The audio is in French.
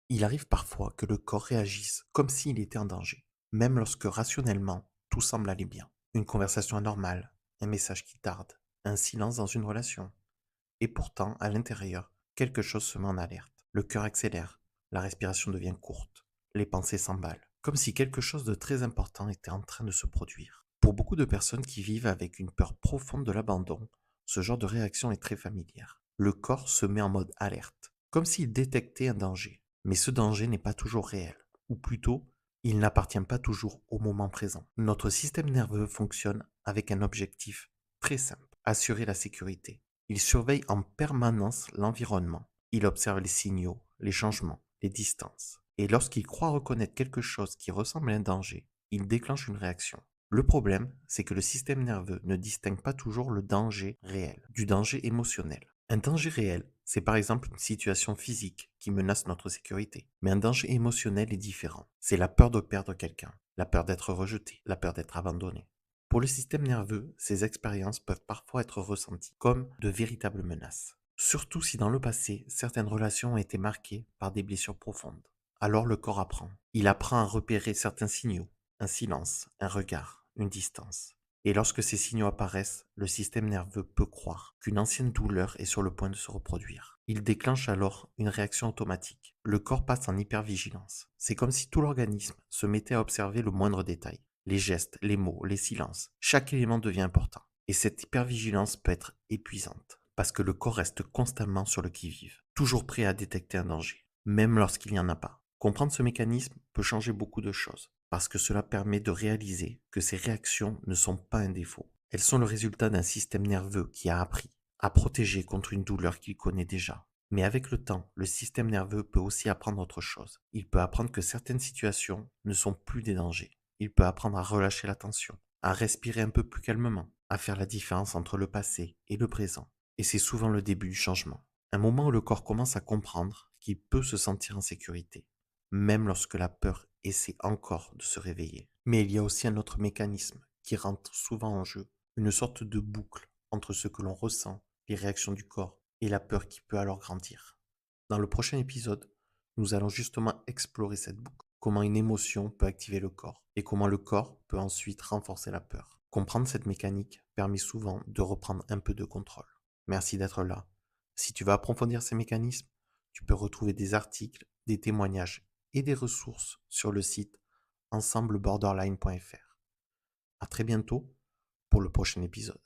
Il arrive parfois que le corps réagisse comme s'il était en danger, même lorsque rationnellement tout semble aller bien. Une conversation anormale, un message qui tarde, un silence dans une relation. Et pourtant, à l'intérieur, quelque chose se met en alerte. Le cœur accélère, la respiration devient courte, les pensées s'emballent, comme si quelque chose de très important était en train de se produire. Pour beaucoup de personnes qui vivent avec une peur profonde de l'abandon, ce genre de réaction est très familière. Le corps se met en mode alerte, comme s'il détectait un danger. Mais ce danger n'est pas toujours réel, ou plutôt, il n'appartient pas toujours au moment présent. Notre système nerveux fonctionne avec un objectif très simple, assurer la sécurité. Il surveille en permanence l'environnement. Il observe les signaux, les changements, les distances. Et lorsqu'il croit reconnaître quelque chose qui ressemble à un danger, il déclenche une réaction. Le problème, c'est que le système nerveux ne distingue pas toujours le danger réel du danger émotionnel. Un danger réel, c'est par exemple une situation physique qui menace notre sécurité. Mais un danger émotionnel est différent. C'est la peur de perdre quelqu'un, la peur d'être rejeté, la peur d'être abandonné. Pour le système nerveux, ces expériences peuvent parfois être ressenties comme de véritables menaces. Surtout si dans le passé, certaines relations ont été marquées par des blessures profondes. Alors le corps apprend. Il apprend à repérer certains signaux, un silence, un regard, une distance. Et lorsque ces signaux apparaissent, le système nerveux peut croire qu'une ancienne douleur est sur le point de se reproduire. Il déclenche alors une réaction automatique. Le corps passe en hypervigilance. C'est comme si tout l'organisme se mettait à observer le moindre détail. Les gestes, les mots, les silences. Chaque élément devient important. Et cette hypervigilance peut être épuisante, parce que le corps reste constamment sur le qui-vive, toujours prêt à détecter un danger, même lorsqu'il n'y en a pas. Comprendre ce mécanisme peut changer beaucoup de choses, parce que cela permet de réaliser que ces réactions ne sont pas un défaut. Elles sont le résultat d'un système nerveux qui a appris à protéger contre une douleur qu'il connaît déjà. Mais avec le temps, le système nerveux peut aussi apprendre autre chose. Il peut apprendre que certaines situations ne sont plus des dangers. Il peut apprendre à relâcher la tension, à respirer un peu plus calmement, à faire la différence entre le passé et le présent. Et c'est souvent le début du changement. Un moment où le corps commence à comprendre qu'il peut se sentir en sécurité, même lorsque la peur essaie encore de se réveiller. Mais il y a aussi un autre mécanisme qui rentre souvent en jeu, une sorte de boucle entre ce que l'on ressent, les réactions du corps, et la peur qui peut alors grandir. Dans le prochain épisode, nous allons justement explorer cette boucle, comment une émotion peut activer le corps, et comment le corps peut ensuite renforcer la peur. Comprendre cette mécanique permet souvent de reprendre un peu de contrôle. Merci d'être là. Si tu veux approfondir ces mécanismes, tu peux retrouver des articles, des témoignages et des ressources sur le site ensembleborderline.fr. À très bientôt pour le prochain épisode.